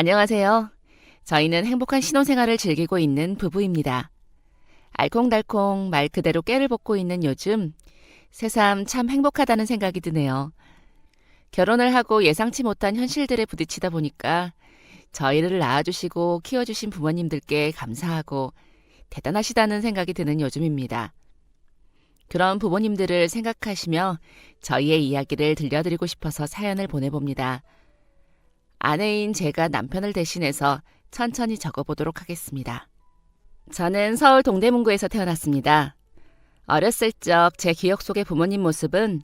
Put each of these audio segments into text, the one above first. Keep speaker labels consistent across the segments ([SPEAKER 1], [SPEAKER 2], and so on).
[SPEAKER 1] 안녕하세요. 저희는 행복한 신혼생활을 즐기고 있는 부부입니다. 알콩달콩 말 그대로 깨를 볶고 있는 요즘 새삼 참 행복하다는 생각이 드네요. 결혼을 하고 예상치 못한 현실들에 부딪히다 보니까 저희를 낳아주시고 키워주신 부모님들께 감사하고 대단하시다는 생각이 드는 요즘입니다. 그런 부모님들을 생각하시며 저희의 이야기를 들려드리고 싶어서 사연을 보내봅니다. 아내인 제가 남편을 대신해서 천천히 적어보도록 하겠습니다. 저는 서울 동대문구에서 태어났습니다. 어렸을 적 제 기억 속의 부모님 모습은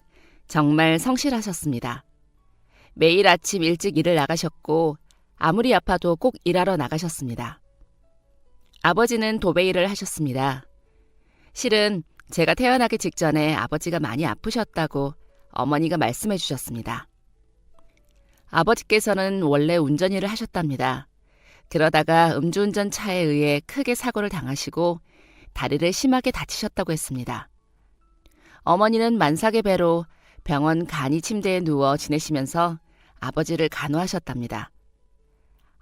[SPEAKER 1] 정말 성실하셨습니다. 매일 아침 일찍 일을 나가셨고 아무리 아파도 꼭 일하러 나가셨습니다. 아버지는 도배 일을 하셨습니다. 실은 제가 태어나기 직전에 아버지가 많이 아프셨다고 어머니가 말씀해 주셨습니다. 아버지께서는 원래 운전 일을 하셨답니다. 그러다가 음주운전 차에 의해 크게 사고를 당하시고 다리를 심하게 다치셨다고 했습니다. 어머니는 만삭의 배로 병원 간이 침대에 누워 지내시면서 아버지를 간호하셨답니다.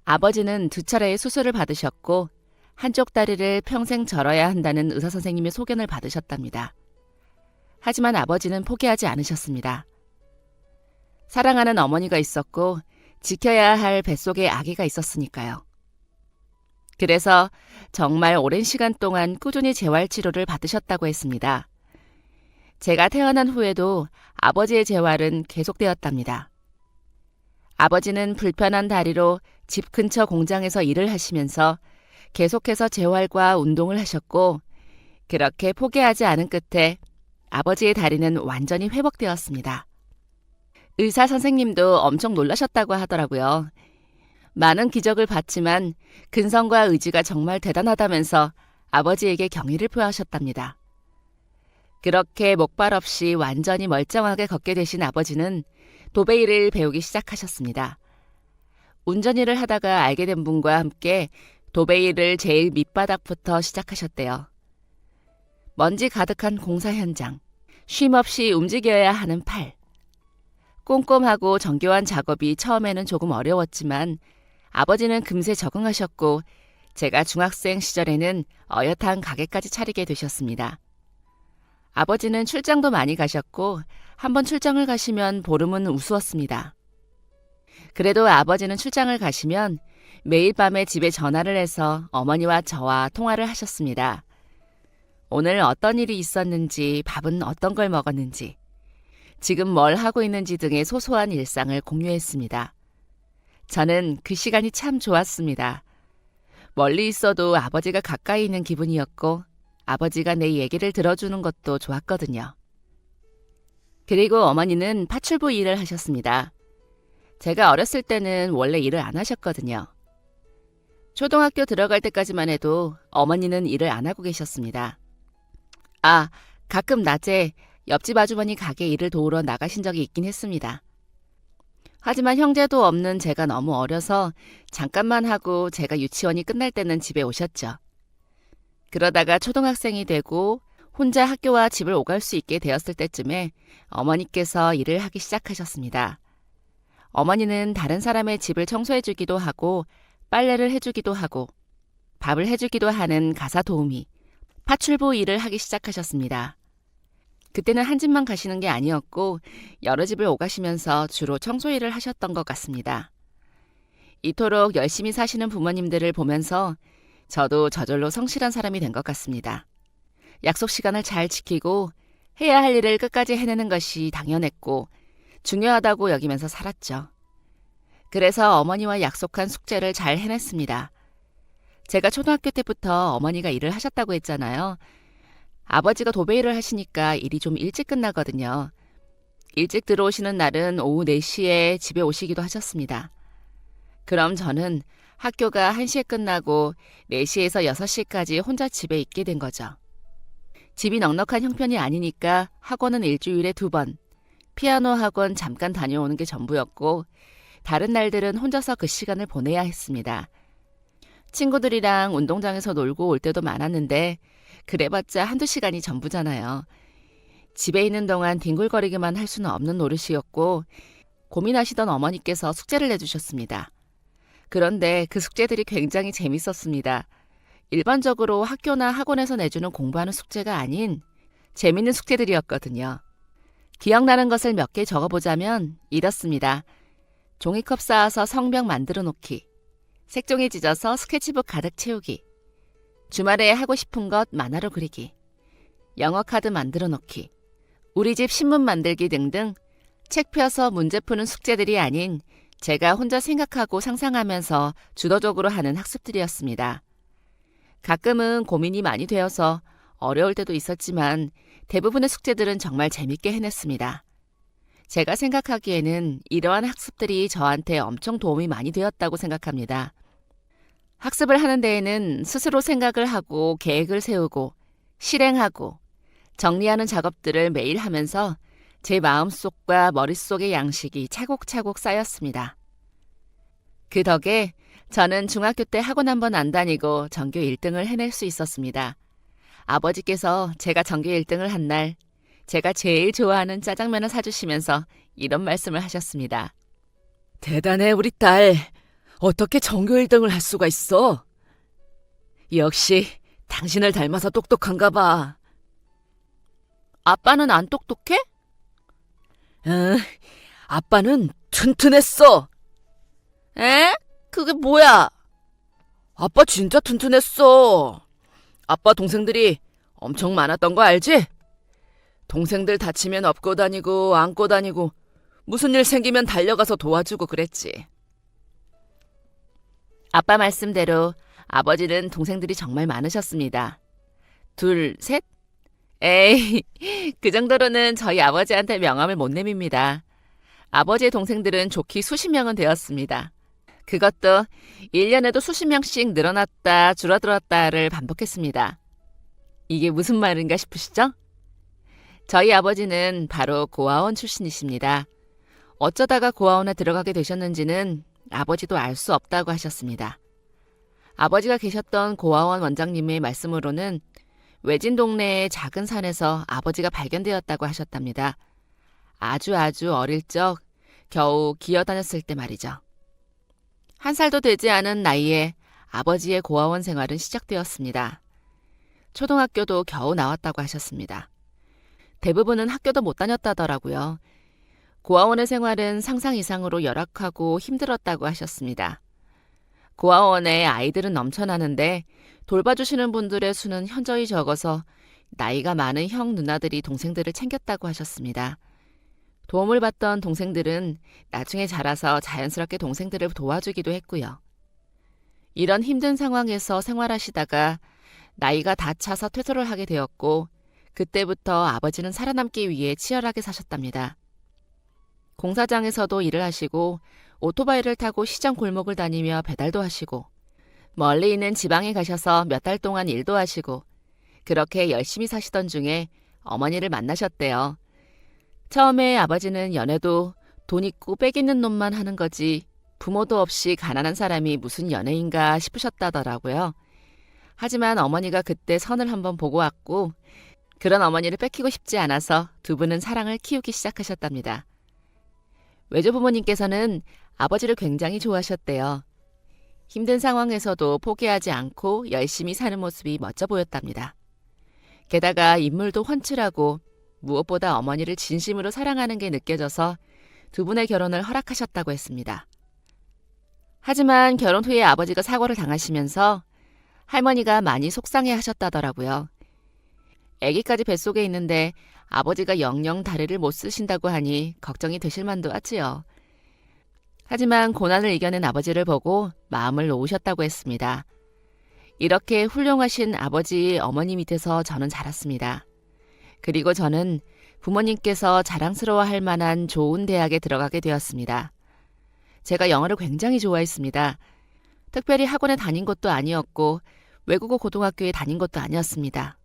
[SPEAKER 1] 아버지는 2차례의 수술을 받으셨고 한쪽 다리를 평생 절어야 한다는 의사선생님의 소견을 받으셨답니다. 하지만 아버지는 포기하지 않으셨습니다. 사랑하는 어머니가 있었고 지켜야 할 뱃속에 아기가 있었으니까요. 그래서 정말 오랜 시간 동안 꾸준히 재활치료를 받으셨다고 했습니다. 제가 태어난 후에도 아버지의 재활은 계속되었답니다. 아버지는 불편한 다리로 집 근처 공장에서 일을 하시면서 계속해서 재활과 운동을 하셨고 그렇게 포기하지 않은 끝에 아버지의 다리는 완전히 회복되었습니다. 의사 선생님도 엄청 놀라셨다고 하더라고요. 많은 기적을 봤지만 근성과 의지가 정말 대단하다면서 아버지에게 경의를 표하셨답니다. 그렇게 목발 없이 완전히 멀쩡하게 걷게 되신 아버지는 도배일을 배우기 시작하셨습니다. 운전일을 하다가 알게 된 분과 함께 도배일을 제일 밑바닥부터 시작하셨대요. 먼지 가득한 공사 현장, 쉼없이 움직여야 하는 팔. 꼼꼼하고 정교한 작업이 처음에는 조금 어려웠지만 아버지는 금세 적응하셨고 제가 중학생 시절에는 어엿한 가게까지 차리게 되셨습니다. 아버지는 출장도 많이 가셨고 한번 출장을 가시면 보름은 우스웠습니다. 그래도 아버지는 출장을 가시면 매일 밤에 집에 전화를 해서 어머니와 저와 통화를 하셨습니다. 오늘 어떤 일이 있었는지, 밥은 어떤 걸 먹었는지, 지금 뭘 하고 있는지 등의 소소한 일상을 공유했습니다. 저는 그 시간이 참 좋았습니다. 멀리 있어도 아버지가 가까이 있는 기분이었고 아버지가 내 얘기를 들어주는 것도 좋았거든요. 그리고 어머니는 파출부 일을 하셨습니다. 제가 어렸을 때는 원래 일을 안 하셨거든요. 초등학교 들어갈 때까지만 해도 어머니는 일을 안 하고 계셨습니다. 가끔 낮에 옆집 아주머니 가게 일을 도우러 나가신 적이 있긴 했습니다. 하지만 형제도 없는 제가 너무 어려서 잠깐만 하고 제가 유치원이 끝날 때는 집에 오셨죠. 그러다가 초등학생이 되고 혼자 학교와 집을 오갈 수 있게 되었을 때쯤에 어머니께서 일을 하기 시작하셨습니다. 어머니는 다른 사람의 집을 청소해주기도 하고 빨래를 해주기도 하고 밥을 해주기도 하는 가사 도우미, 파출부 일을 하기 시작하셨습니다. 그때는 한 집만 가시는 게 아니었고 여러 집을 오가시면서 주로 청소 일을 하셨던 것 같습니다. 이토록 열심히 사시는 부모님들을 보면서 저도 저절로 성실한 사람이 된 것 같습니다. 약속 시간을 잘 지키고 해야 할 일을 끝까지 해내는 것이 당연했고 중요하다고 여기면서 살았죠. 그래서 어머니와 약속한 숙제를 잘 해냈습니다. 제가 초등학교 때부터 어머니가 일을 하셨다고 했잖아요. 아버지가 도배 일을 하시니까 일이 좀 일찍 끝나거든요. 일찍 들어오시는 날은 오후 4시에 집에 오시기도 하셨습니다. 그럼 저는 학교가 1시에 끝나고 4시에서 6시까지 혼자 집에 있게 된 거죠. 집이 넉넉한 형편이 아니니까 학원은 일주일에 2번, 피아노 학원 잠깐 다녀오는 게 전부였고 다른 날들은 혼자서 그 시간을 보내야 했습니다. 친구들이랑 운동장에서 놀고 올 때도 많았는데 그래봤자 1~2시간이 전부잖아요. 집에 있는 동안 뒹굴거리기만 할 수는 없는 노릇이었고 고민하시던 어머니께서 숙제를 내주셨습니다. 그런데 그 숙제들이 굉장히 재밌었습니다. 일반적으로 학교나 학원에서 내주는 공부하는 숙제가 아닌 재밌는 숙제들이었거든요. 기억나는 것을 몇 개 적어보자면 이렇습니다. 종이컵 쌓아서 성벽 만들어 놓기, 색종이 찢어서 스케치북 가득 채우기, 주말에 하고 싶은 것 만화로 그리기, 영어 카드 만들어 놓기, 우리 집 신문 만들기 등등 책 펴서 문제 푸는 숙제들이 아닌 제가 혼자 생각하고 상상하면서 주도적으로 하는 학습들이었습니다. 가끔은 고민이 많이 되어서 어려울 때도 있었지만 대부분의 숙제들은 정말 재밌게 해냈습니다. 제가 생각하기에는 이러한 학습들이 저한테 엄청 도움이 많이 되었다고 생각합니다. 학습을 하는 데에는 스스로 생각을 하고 계획을 세우고 실행하고 정리하는 작업들을 매일 하면서 제 마음속과 머릿속의 양식이 차곡차곡 쌓였습니다. 그 덕에 저는 중학교 때 학원 한 번 안 다니고 전교 1등을 해낼 수 있었습니다. 아버지께서 제가 전교 1등을 한 날 제가 제일 좋아하는 짜장면을 사주시면서 이런 말씀을 하셨습니다.
[SPEAKER 2] 대단해, 우리 딸. 어떻게 전교 1등을 할 수가 있어? 역시 당신을 닮아서 똑똑한가 봐.
[SPEAKER 1] 아빠는 안 똑똑해?
[SPEAKER 2] 응, 아빠는 튼튼했어.
[SPEAKER 1] 에? 그게 뭐야?
[SPEAKER 2] 아빠 진짜 튼튼했어. 아빠 동생들이 엄청 많았던 거 알지? 동생들 다치면 업고 다니고 안고 다니고 무슨 일 생기면 달려가서 도와주고 그랬지.
[SPEAKER 1] 아빠 말씀대로 아버지는 동생들이 정말 많으셨습니다. 둘, 셋? 에이, 그 정도로는 저희 아버지한테 명함을 못 내밉니다. 아버지의 동생들은 좋기 수십 명은 되었습니다. 그것도 1년에도 수십 명씩 늘어났다 줄어들었다를 반복했습니다. 이게 무슨 말인가 싶으시죠? 저희 아버지는 바로 고아원 출신이십니다. 어쩌다가 고아원에 들어가게 되셨는지는 아버지도 알 수 없다고 하셨습니다. 아버지가 계셨던 고아원 원장님의 말씀으로는 외진 동네의 작은 산에서 아버지가 발견되었다고 하셨답니다. 아주 어릴 적 겨우 기어다녔을 때 말이죠. 1살도 되지 않은 나이에 아버지의 고아원 생활은 시작되었습니다. 초등학교도 겨우 나왔다고 하셨습니다. 대부분은 학교도 못 다녔다더라고요. 고아원의 생활은 상상 이상으로 열악하고 힘들었다고 하셨습니다. 고아원에 아이들은 넘쳐나는데 돌봐주시는 분들의 수는 현저히 적어서 나이가 많은 형 누나들이 동생들을 챙겼다고 하셨습니다. 도움을 받던 동생들은 나중에 자라서 자연스럽게 동생들을 도와주기도 했고요. 이런 힘든 상황에서 생활하시다가 나이가 다 차서 퇴소를 하게 되었고 그때부터 아버지는 살아남기 위해 치열하게 사셨답니다. 공사장에서도 일을 하시고 오토바이를 타고 시장 골목을 다니며 배달도 하시고 멀리 있는 지방에 가셔서 몇 달 동안 일도 하시고 그렇게 열심히 사시던 중에 어머니를 만나셨대요. 처음에 아버지는 연애도 돈 있고 빽 있는 놈만 하는 거지 부모도 없이 가난한 사람이 무슨 연애인가 싶으셨다더라고요. 하지만 어머니가 그때 선을 한번 보고 왔고 그런 어머니를 뺏기고 싶지 않아서 두 분은 사랑을 키우기 시작하셨답니다. 외조부모님께서는 아버지를 굉장히 좋아하셨대요. 힘든 상황에서도 포기하지 않고 열심히 사는 모습이 멋져 보였답니다. 게다가 인물도 훤칠하고 무엇보다 어머니를 진심으로 사랑하는 게 느껴져서 두 분의 결혼을 허락하셨다고 했습니다. 하지만 결혼 후에 아버지가 사고를 당하시면서 할머니가 많이 속상해 하셨다더라고요. 아기까지 뱃속에 있는데 아버지가 영영 다리를 못 쓰신다고 하니 걱정이 되실 만도 하지요. 하지만 고난을 이겨낸 아버지를 보고 마음을 놓으셨다고 했습니다. 이렇게 훌륭하신 아버지, 어머니 밑에서 저는 자랐습니다. 그리고 저는 부모님께서 자랑스러워할 만한 좋은 대학에 들어가게 되었습니다. 제가 영어를 굉장히 좋아했습니다. 특별히 학원에 다닌 것도 아니었고 외국어 고등학교에 다닌 것도 아니었습니다.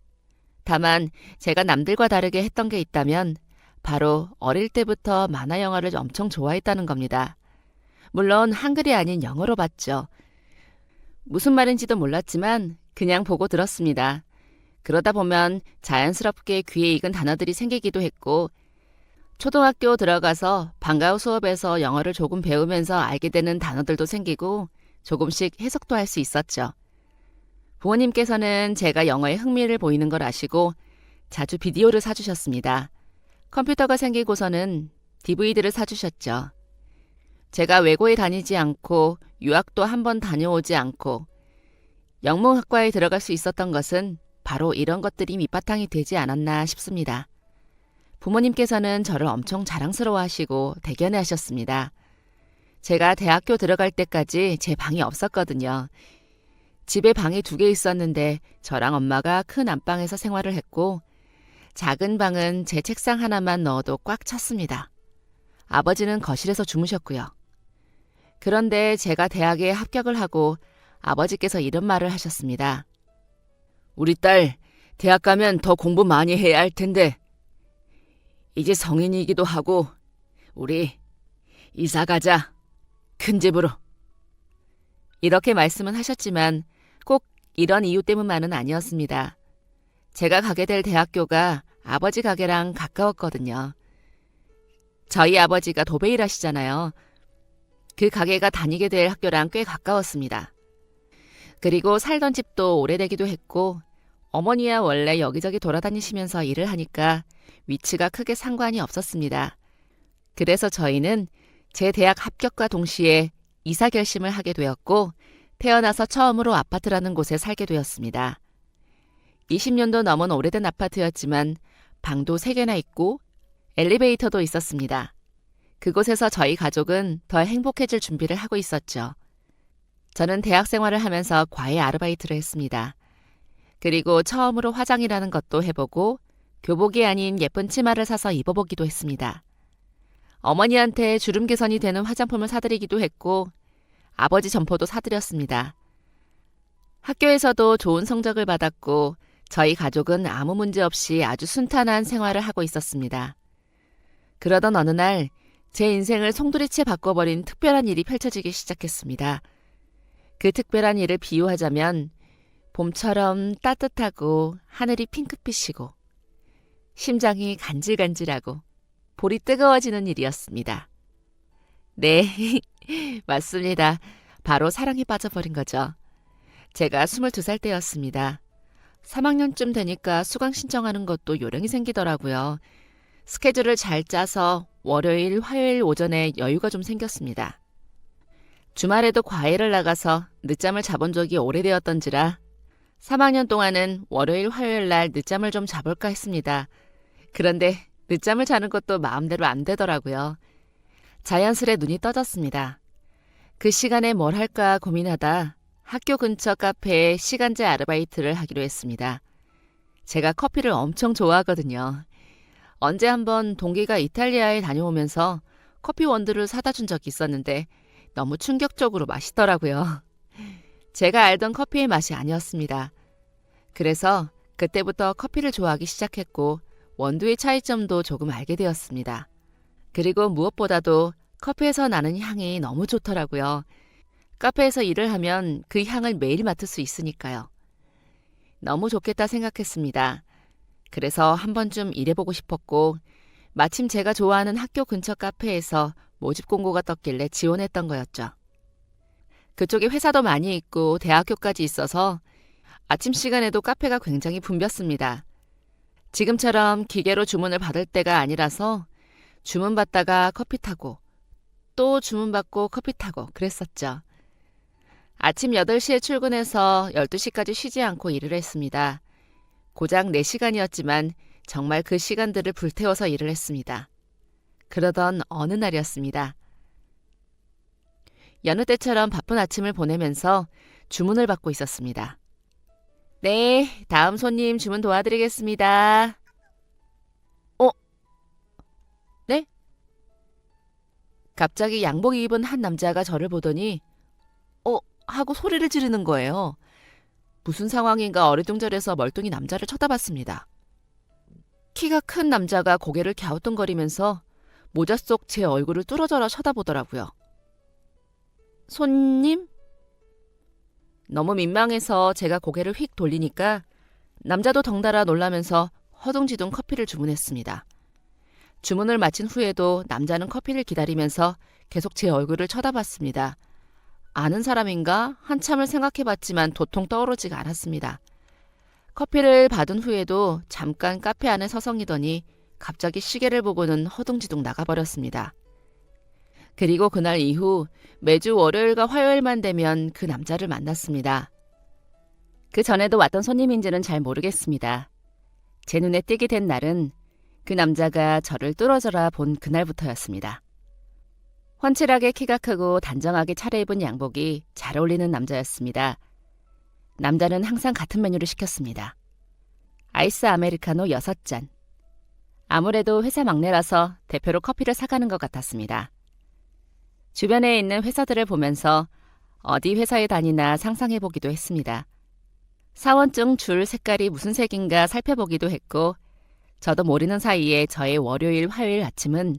[SPEAKER 1] 다만 제가 남들과 다르게 했던 게 있다면 바로 어릴 때부터 만화 영화를 엄청 좋아했다는 겁니다. 물론 한글이 아닌 영어로 봤죠. 무슨 말인지도 몰랐지만 그냥 보고 들었습니다. 그러다 보면 자연스럽게 귀에 익은 단어들이 생기기도 했고 초등학교 들어가서 방과후 수업에서 영어를 조금 배우면서 알게 되는 단어들도 생기고 조금씩 해석도 할 수 있었죠. 부모님께서는 제가 영어에 흥미를 보이는 걸 아시고 자주 비디오를 사주셨습니다. 컴퓨터가 생기고서는 DVD를 사주셨죠. 제가 외고에 다니지 않고 유학도 한 번 다녀오지 않고 영문학과에 들어갈 수 있었던 것은 바로 이런 것들이 밑바탕이 되지 않았나 싶습니다. 부모님께서는 저를 엄청 자랑스러워하시고 대견해 하셨습니다. 제가 대학교 들어갈 때까지 제 방이 없었거든요. 집에 방이 2개 있었는데 저랑 엄마가 큰 안방에서 생활을 했고 작은 방은 제 책상 하나만 넣어도 꽉 찼습니다. 아버지는 거실에서 주무셨고요. 그런데 제가 대학에 합격을 하고 아버지께서 이런 말을 하셨습니다. 우리 딸 대학 가면 더 공부 많이 해야 할 텐데 이제 성인이기도 하고 우리 이사 가자. 큰 집으로. 이렇게 말씀은 하셨지만 꼭 이런 이유 때문만은 아니었습니다. 제가 가게 될 대학교가 아버지 가게랑 가까웠거든요. 저희 아버지가 도배일 하시잖아요. 그 가게가 다니게 될 학교랑 꽤 가까웠습니다. 그리고 살던 집도 오래되기도 했고 어머니야 원래 여기저기 돌아다니시면서 일을 하니까 위치가 크게 상관이 없었습니다. 그래서 저희는 제 대학 합격과 동시에 이사 결심을 하게 되었고 태어나서 처음으로 아파트라는 곳에 살게 되었습니다. 20년도 넘은 오래된 아파트였지만 방도 3개나 있고 엘리베이터도 있었습니다. 그곳에서 저희 가족은 더 행복해질 준비를 하고 있었죠. 저는 대학 생활을 하면서 과외 아르바이트를 했습니다. 그리고 처음으로 화장이라는 것도 해보고 교복이 아닌 예쁜 치마를 사서 입어보기도 했습니다. 어머니한테 주름 개선이 되는 화장품을 사드리기도 했고 아버지 점포도 사드렸습니다. 학교에서도 좋은 성적을 받았고 저희 가족은 아무 문제 없이 아주 순탄한 생활을 하고 있었습니다. 그러던 어느 날 제 인생을 송두리째 바꿔버린 특별한 일이 펼쳐지기 시작했습니다. 그 특별한 일을 비유하자면 봄처럼 따뜻하고 하늘이 핑크빛이고 심장이 간질간질하고 볼이 뜨거워지는 일이었습니다. 네, 맞습니다. 바로 사랑에 빠져버린 거죠. 제가 22살 때였습니다. 3학년쯤 되니까 수강 신청하는 것도 요령이 생기더라고요. 스케줄을 잘 짜서 월요일, 화요일 오전에 여유가 좀 생겼습니다. 주말에도 과외를 나가서 늦잠을 자본 적이 오래되었던지라 3학년 동안은 월요일, 화요일 날 늦잠을 좀 자볼까 했습니다. 그런데 늦잠을 자는 것도 마음대로 안 되더라고요. 자연스레 눈이 떠졌습니다. 그 시간에 뭘 할까 고민하다 학교 근처 카페에 시간제 아르바이트를 하기로 했습니다. 제가 커피를 엄청 좋아하거든요. 언제 한번 동기가 이탈리아에 다녀오면서 커피 원두를 사다 준 적이 있었는데 너무 충격적으로 맛있더라고요. 제가 알던 커피의 맛이 아니었습니다. 그래서 그때부터 커피를 좋아하기 시작했고 원두의 차이점도 조금 알게 되었습니다. 그리고 무엇보다도 커피에서 나는 향이 너무 좋더라고요. 카페에서 일을 하면 그 향을 매일 맡을 수 있으니까요. 너무 좋겠다 생각했습니다. 그래서 한 번쯤 일해보고 싶었고 마침 제가 좋아하는 학교 근처 카페에서 모집 공고가 떴길래 지원했던 거였죠. 그쪽에 회사도 많이 있고 대학교까지 있어서 아침 시간에도 카페가 굉장히 붐볐습니다. 지금처럼 기계로 주문을 받을 때가 아니라서 주문받다가 커피 타고 또 주문받고 커피 타고 그랬었죠. 아침 8시에 출근해서 12시까지 쉬지 않고 일을 했습니다. 고작 4시간이었지만 정말 그 시간들을 불태워서 일을 했습니다. 그러던 어느 날이었습니다. 여느 때처럼 바쁜 아침을 보내면서 주문을 받고 있었습니다. 네, 다음 손님 주문 도와드리겠습니다. 네? 갑자기 양복 입은 한 남자가 저를 보더니 하고 소리를 지르는 거예요. 무슨 상황인가 어리둥절해서 멀뚱히 남자를 쳐다봤습니다. 키가 큰 남자가 고개를 갸우뚱거리면서 모자 속 제 얼굴을 뚫어져라 쳐다보더라고요. 손님? 너무 민망해서 제가 고개를 휙 돌리니까 남자도 덩달아 놀라면서 허둥지둥 커피를 주문했습니다. 주문을 마친 후에도 남자는 커피를 기다리면서 계속 제 얼굴을 쳐다봤습니다. 아는 사람인가? 한참을 생각해봤지만 도통 떠오르지가 않았습니다. 커피를 받은 후에도 잠깐 카페 안에 서성이더니 갑자기 시계를 보고는 허둥지둥 나가버렸습니다. 그리고 그날 이후 매주 월요일과 화요일만 되면 그 남자를 만났습니다. 그 전에도 왔던 손님인지는 잘 모르겠습니다. 제 눈에 띄게 된 날은 그 남자가 저를 뚫어져라 본 그날부터였습니다. 훤칠하게 키가 크고 단정하게 차려입은 양복이 잘 어울리는 남자였습니다. 남자는 항상 같은 메뉴를 시켰습니다. 아이스 아메리카노 6잔. 아무래도 회사 막내라서 대표로 커피를 사가는 것 같았습니다. 주변에 있는 회사들을 보면서 어디 회사에 다니나 상상해보기도 했습니다. 사원증 줄 색깔이 무슨 색인가 살펴보기도 했고 저도 모르는 사이에 저의 월요일, 화요일 아침은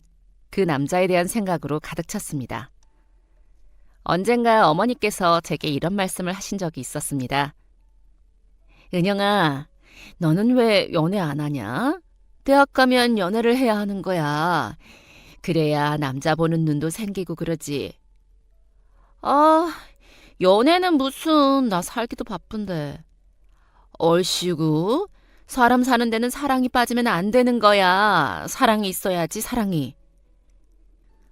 [SPEAKER 1] 그 남자에 대한 생각으로 가득 찼습니다. 언젠가 어머니께서 제게 이런 말씀을 하신 적이 있었습니다. 은영아, 너는 왜 연애 안 하냐? 대학 가면 연애를 해야 하는 거야. 그래야 남자 보는 눈도 생기고 그러지. 아, 연애는 무슨, 나 살기도 바쁜데. 얼씨구, 사람 사는 데는 사랑이 빠지면 안 되는 거야. 사랑이 있어야지, 사랑이.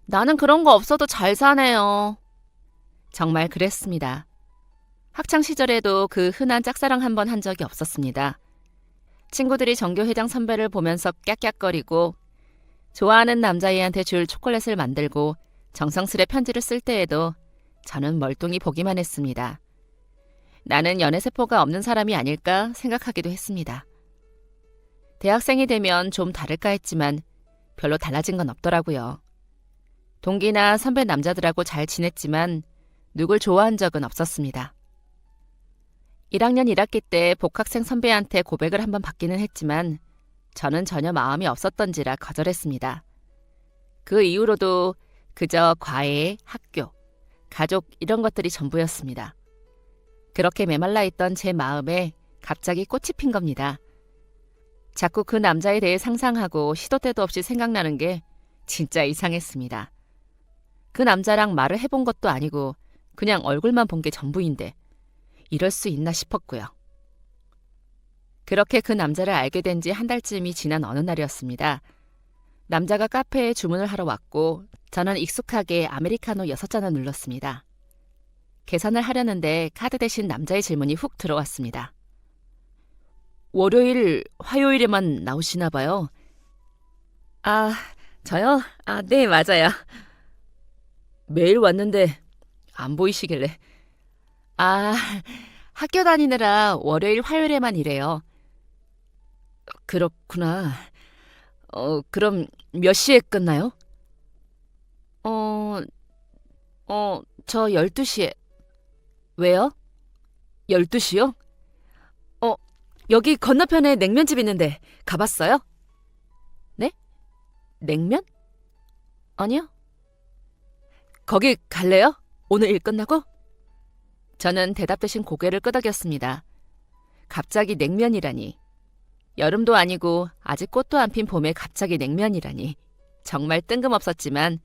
[SPEAKER 1] 나는 그런 거 없어도 잘 사네요. 정말 그랬습니다. 학창 시절에도 그 흔한 짝사랑 한 번 한 적이 없었습니다. 친구들이 전교회장 선배를 보면서 깍깍거리고 좋아하는 남자애한테 줄 초콜릿을 만들고 정성스레 편지를 쓸 때에도 저는 멀뚱히 보기만 했습니다. 나는 연애세포가 없는 사람이 아닐까 생각하기도 했습니다. 대학생이 되면 좀 다를까 했지만 별로 달라진 건 없더라고요. 동기나 선배 남자들하고 잘 지냈지만 누굴 좋아한 적은 없었습니다. 1학년 1학기 때 복학생 선배한테 고백을 한번 받기는 했지만 저는 전혀 마음이 없었던지라 거절했습니다. 그 이후로도 그저 과외, 학교, 가족 이런 것들이 전부였습니다. 그렇게 메말라 있던 제 마음에 갑자기 꽃이 핀 겁니다. 자꾸 그 남자에 대해 상상하고 시도 때도 없이 생각나는 게 진짜 이상했습니다. 그 남자랑 말을 해본 것도 아니고 그냥 얼굴만 본 게 전부인데 이럴 수 있나 싶었고요. 그렇게 그 남자를 알게 된 지 한 달쯤이 지난 어느 날이었습니다. 남자가 카페에 주문을 하러 왔고 저는 익숙하게 아메리카노 6잔을 눌렀습니다. 계산을 하려는데 카드 대신 남자의 질문이 훅 들어왔습니다. 월요일, 화요일에만 나오시나 봐요. 아, 저요? 아, 네, 맞아요. 매일 왔는데 안 보이시길래. 아, 학교 다니느라 월요일, 화요일에만 일해요. 그렇구나. 그럼 몇 시에 끝나요? 저 12시에. 왜요? 12시요? 여기 건너편에 냉면집 있는데 가봤어요? 네? 냉면? 아니요. 거기 갈래요? 오늘 일 끝나고? 저는 대답 대신 고개를 끄덕였습니다. 갑자기 냉면이라니. 여름도 아니고 아직 꽃도 안 핀 봄에 갑자기 냉면이라니. 정말 뜬금없었지만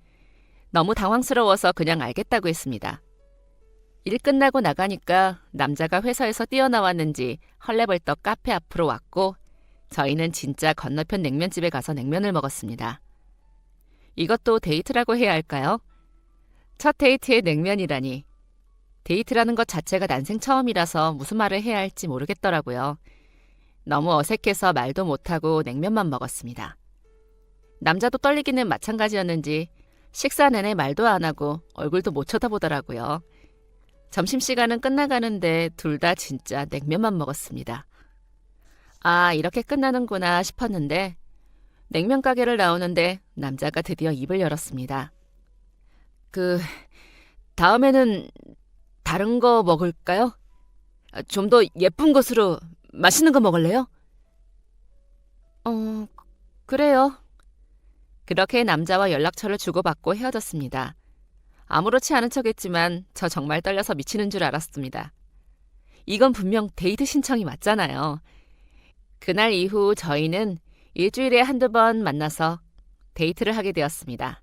[SPEAKER 1] 너무 당황스러워서 그냥 알겠다고 했습니다. 일 끝나고 나가니까 남자가 회사에서 뛰어나왔는지 헐레벌떡 카페 앞으로 왔고 저희는 진짜 건너편 냉면집에 가서 냉면을 먹었습니다. 이것도 데이트라고 해야 할까요? 첫 데이트에 냉면이라니. 데이트라는 것 자체가 난생 처음이라서 무슨 말을 해야 할지 모르겠더라고요. 너무 어색해서 말도 못하고 냉면만 먹었습니다. 남자도 떨리기는 마찬가지였는지 식사 내내 말도 안 하고 얼굴도 못 쳐다보더라고요. 점심시간은 끝나가는데 둘 다 진짜 냉면만 먹었습니다. 아, 이렇게 끝나는구나 싶었는데 냉면 가게를 나오는데 남자가 드디어 입을 열었습니다. 다음에는 다른 거 먹을까요? 좀 더 예쁜 것으로 맛있는 거 먹을래요? 그래요. 그렇게 남자와 연락처를 주고받고 헤어졌습니다. 아무렇지 않은 척했지만 저 정말 떨려서 미치는 줄 알았습니다. 이건 분명 데이트 신청이 맞잖아요. 그날 이후 저희는 일주일에 한두 번 만나서 데이트를 하게 되었습니다.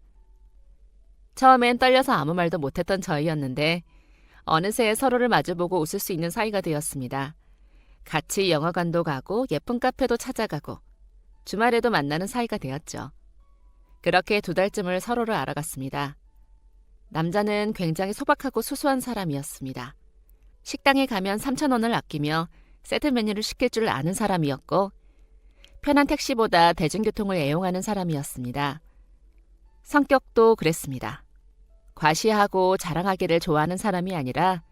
[SPEAKER 1] 처음엔 떨려서 아무 말도 못했던 저희였는데 어느새 서로를 마주보고 웃을 수 있는 사이가 되었습니다. 같이 영화관도 가고 예쁜 카페도 찾아가고 주말에도 만나는 사이가 되었죠. 그렇게 2달쯤을 서로를 알아갔습니다. 남자는 굉장히 소박하고 수수한 사람이었습니다. 식당에 가면 3,000원을 아끼며 세트 메뉴를 시킬 줄 아는 사람이었고 편한 택시보다 대중교통을 애용하는 사람이었습니다. 성격도 그랬습니다. 과시하고 자랑하기를 좋아하는 사람이 아니라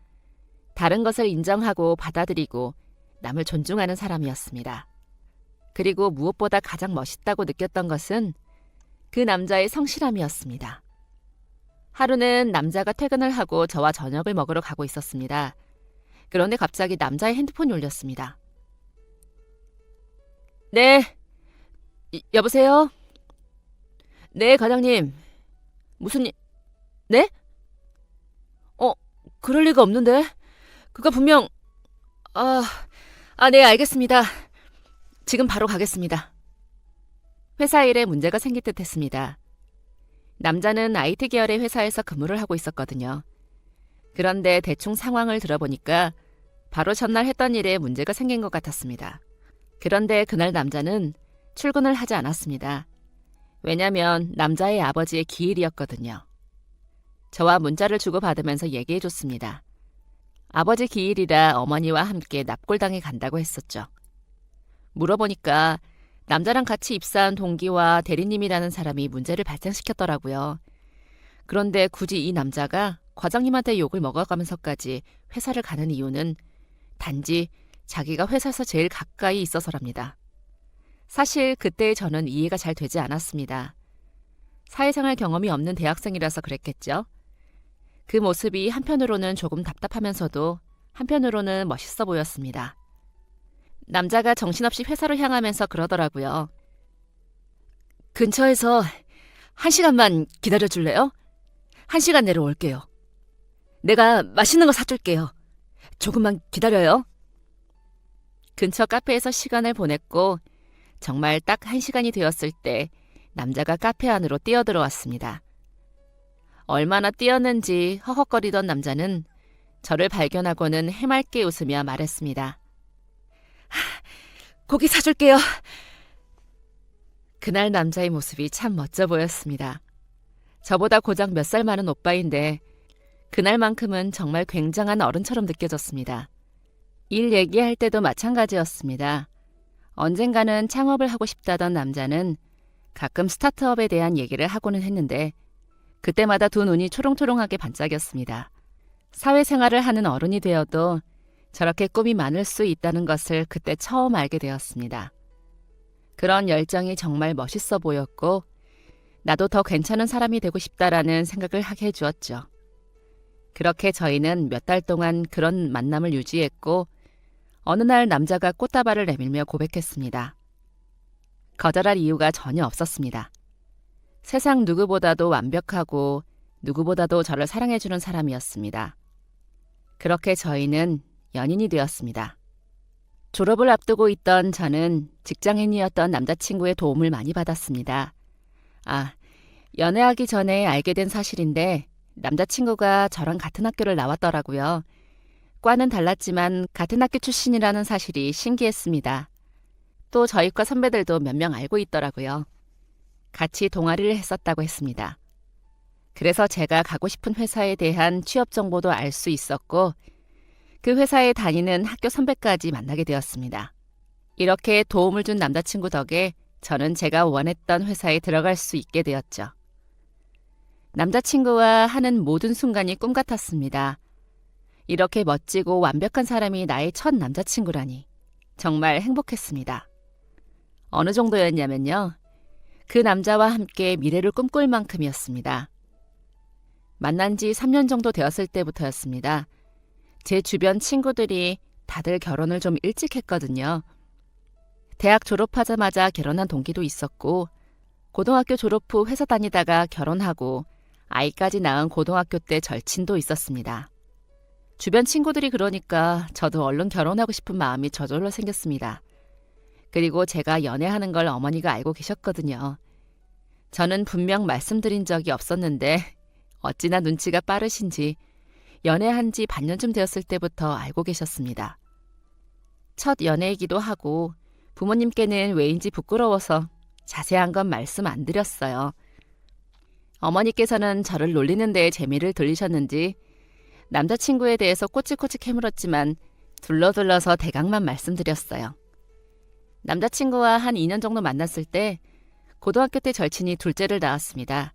[SPEAKER 1] 다른 것을 인정하고 받아들이고 남을 존중하는 사람이었습니다. 그리고 무엇보다 가장 멋있다고 느꼈던 것은 그 남자의 성실함이었습니다. 하루는 남자가 퇴근을 하고 저와 저녁을 먹으러 가고 있었습니다. 그런데 갑자기 남자의 핸드폰이 울렸습니다. 네, 여보세요? 네, 과장님. 무슨 일, 네? 그럴 리가 없는데. 그가 분명, 네, 알겠습니다. 지금 바로 가겠습니다. 회사 일에 문제가 생길 듯 했습니다. 남자는 IT 계열의 회사에서 근무를 하고 있었거든요. 그런데 대충 상황을 들어보니까 바로 전날 했던 일에 문제가 생긴 것 같았습니다. 그런데 그날 남자는 출근을 하지 않았습니다. 왜냐면 남자의 아버지의 기일이었거든요. 저와 문자를 주고받으면서 얘기해줬습니다. 아버지 기일이라 어머니와 함께 납골당에 간다고 했었죠. 물어보니까 남자랑 같이 입사한 동기와 대리님이라는 사람이 문제를 발생시켰더라고요. 그런데 굳이 이 남자가 과장님한테 욕을 먹어가면서까지 회사를 가는 이유는 단지 자기가 회사에서 제일 가까이 있어서랍니다. 사실 그때 저는 이해가 잘 되지 않았습니다. 사회생활 경험이 없는 대학생이라서 그랬겠죠. 그 모습이 한편으로는 조금 답답하면서도 한편으로는 멋있어 보였습니다. 남자가 정신없이 회사로 향하면서 그러더라고요. 근처에서 1시간만 기다려줄래요? 1시간 내로 올게요. 내가 맛있는 거 사줄게요. 조금만 기다려요. 근처 카페에서 시간을 보냈고 정말 딱 1시간이 되었을 때 남자가 카페 안으로 뛰어들어왔습니다. 얼마나 뛰었는지 허헉거리던 남자는 저를 발견하고는 해맑게 웃으며 말했습니다. 고기 사줄게요. 그날 남자의 모습이 참 멋져 보였습니다. 저보다 고작 몇 살 많은 오빠인데 그날만큼은 정말 굉장한 어른처럼 느껴졌습니다. 일 얘기할 때도 마찬가지였습니다. 언젠가는 창업을 하고 싶다던 남자는 가끔 스타트업에 대한 얘기를 하고는 했는데 그때마다 두 눈이 초롱초롱하게 반짝였습니다. 사회생활을 하는 어른이 되어도 저렇게 꿈이 많을 수 있다는 것을 그때 처음 알게 되었습니다. 그런 열정이 정말 멋있어 보였고 나도 더 괜찮은 사람이 되고 싶다라는 생각을 하게 해주었죠. 그렇게 저희는 몇 달 동안 그런 만남을 유지했고 어느 날 남자가 꽃다발을 내밀며 고백했습니다. 거절할 이유가 전혀 없었습니다. 세상 누구보다도 완벽하고 누구보다도 저를 사랑해주는 사람이었습니다. 그렇게 저희는 연인이 되었습니다. 졸업을 앞두고 있던 저는 직장인이었던 남자친구의 도움을 많이 받았습니다. 연애하기 전에 알게 된 사실인데 남자친구가 저랑 같은 학교를 나왔더라고요. 과는 달랐지만 같은 학교 출신이라는 사실이 신기했습니다. 또 저희 과 선배들도 몇 명 알고 있더라고요. 같이 동아리를 했었다고 했습니다. 그래서 제가 가고 싶은 회사에 대한 취업 정보도 알 수 있었고 그 회사에 다니는 학교 선배까지 만나게 되었습니다. 이렇게 도움을 준 남자친구 덕에 저는 제가 원했던 회사에 들어갈 수 있게 되었죠. 남자친구와 하는 모든 순간이 꿈 같았습니다. 이렇게 멋지고 완벽한 사람이 나의 첫 남자친구라니 정말 행복했습니다. 어느 정도였냐면요. 그 남자와 함께 미래를 꿈꿀 만큼이었습니다. 만난 지 3년 정도 되었을 때부터였습니다. 제 주변 친구들이 다들 결혼을 좀 일찍 했거든요. 대학 졸업하자마자 결혼한 동기도 있었고 고등학교 졸업 후 회사 다니다가 결혼하고 아이까지 낳은 고등학교 때 절친도 있었습니다. 주변 친구들이 그러니까 저도 얼른 결혼하고 싶은 마음이 저절로 생겼습니다. 그리고 제가 연애하는 걸 어머니가 알고 계셨거든요. 저는 분명 말씀드린 적이 없었는데 어찌나 눈치가 빠르신지 연애한 지 반년쯤 되었을 때부터 알고 계셨습니다. 첫 연애이기도 하고 부모님께는 왜인지 부끄러워서 자세한 건 말씀 안 드렸어요. 어머니께서는 저를 놀리는 데에 재미를 들리셨는지 남자친구에 대해서 꼬치꼬치 캐물었지만 둘러둘러서 대강만 말씀드렸어요. 남자친구와 한 2년 정도 만났을 때 고등학교 때 절친이 둘째를 낳았습니다.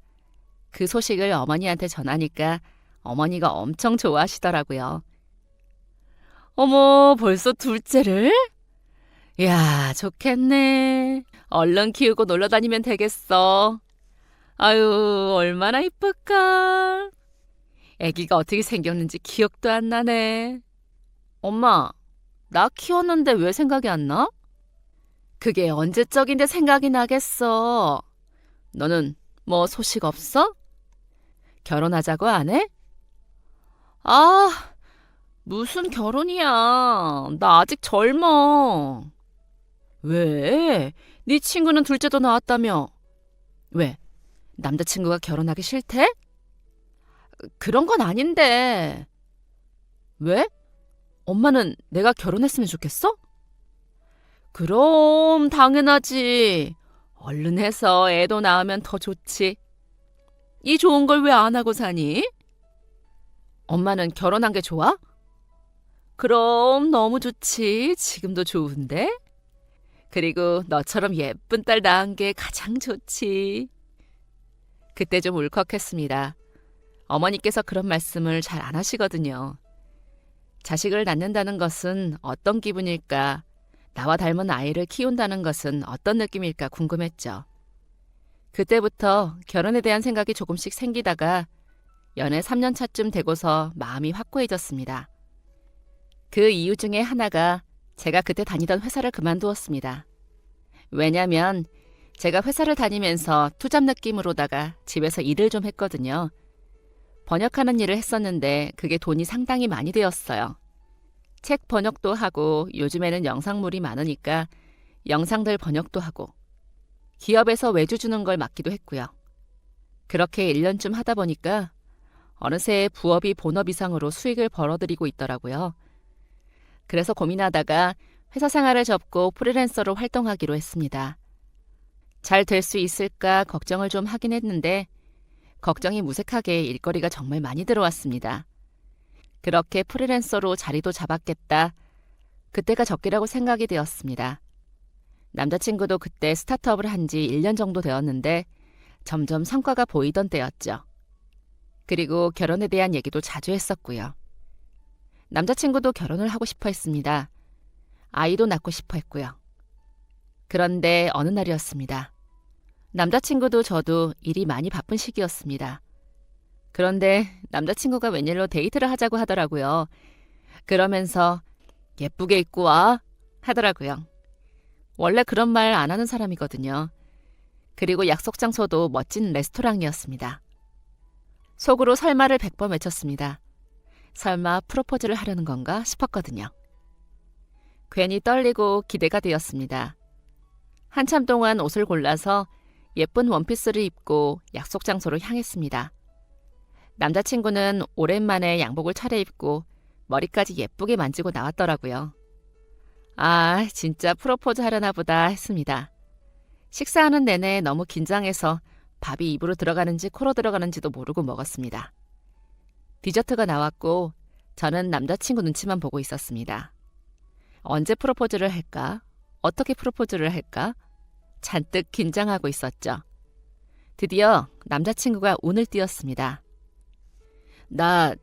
[SPEAKER 1] 그 소식을 어머니한테 전하니까 어머니가 엄청 좋아하시더라고요. 어머, 벌써 둘째를? 야, 좋겠네. 얼른 키우고 놀러 다니면 되겠어. 아유, 얼마나 이쁠까. 아기가 어떻게 생겼는지 기억도 안 나네. 엄마, 나 키웠는데 왜 생각이 안 나? 그게 언제적인데 생각이 나겠어. 너는 뭐 소식 없어? 결혼하자고 안 해? 아, 무슨 결혼이야. 나 아직 젊어. 왜? 네 친구는 둘째도 낳았다며. 왜? 남자친구가 결혼하기 싫대? 그런 건 아닌데. 왜? 엄마는 내가 결혼했으면 좋겠어? 그럼 당연하지. 얼른 해서 애도 낳으면 더 좋지. 이 좋은 걸 왜 안 하고 사니? 엄마는 결혼한 게 좋아? 그럼 너무 좋지. 지금도 좋은데? 그리고 너처럼 예쁜 딸 낳은 게 가장 좋지. 그때 좀 울컥했습니다. 어머니께서 그런 말씀을 잘 안 하시거든요. 자식을 낳는다는 것은 어떤 기분일까? 나와 닮은 아이를 키운다는 것은 어떤 느낌일까 궁금했죠. 그때부터 결혼에 대한 생각이 조금씩 생기다가 연애 3년 차쯤 되고서 마음이 확고해졌습니다. 그 이유 중에 하나가 제가 그때 다니던 회사를 그만두었습니다. 왜냐면 제가 회사를 다니면서 투잡 느낌으로다가 집에서 일을 좀 했거든요. 번역하는 일을 했었는데 그게 돈이 상당히 많이 되었어요. 책 번역도 하고 요즘에는 영상물이 많으니까 영상들 번역도 하고 기업에서 외주 주는 걸 맡기도 했고요. 그렇게 1년쯤 하다 보니까 어느새 부업이 본업 이상으로 수익을 벌어들이고 있더라고요. 그래서 고민하다가 회사 생활을 접고 프리랜서로 활동하기로 했습니다. 잘 될 수 있을까 걱정을 좀 하긴 했는데 걱정이 무색하게 일거리가 정말 많이 들어왔습니다. 그렇게 프리랜서로 자리도 잡았겠다. 그때가 적기라고 생각이 되었습니다. 남자친구도 그때 스타트업을 한 지 1년 정도 되었는데 점점 성과가 보이던 때였죠. 그리고 결혼에 대한 얘기도 자주 했었고요. 남자친구도 결혼을 하고 싶어 했습니다. 아이도 낳고 싶어 했고요. 그런데 어느 날이었습니다. 남자친구도 저도 일이 많이 바쁜 시기였습니다. 그런데 남자친구가 웬일로 데이트를 하자고 하더라고요. 그러면서 예쁘게 입고 와 하더라고요. 원래 그런 말 안 하는 사람이거든요. 그리고 약속 장소도 멋진 레스토랑이었습니다. 속으로 설마를 100번 외쳤습니다. 설마 프로포즈를 하려는 건가 싶었거든요. 괜히 떨리고 기대가 되었습니다. 한참 동안 옷을 골라서 예쁜 원피스를 입고 약속 장소로 향했습니다. 남자친구는 오랜만에 양복을 차려입고 머리까지 예쁘게 만지고 나왔더라고요. 아, 진짜 프로포즈 하려나 보다 했습니다. 식사하는 내내 너무 긴장해서 밥이 입으로 들어가는지 코로 들어가는지도 모르고 먹었습니다. 디저트가 나왔고 저는 남자친구 눈치만 보고 있었습니다. 언제 프로포즈를 할까? 어떻게 프로포즈를 할까? 잔뜩 긴장하고 있었죠. 드디어 남자친구가 운을 띄웠습니다. 나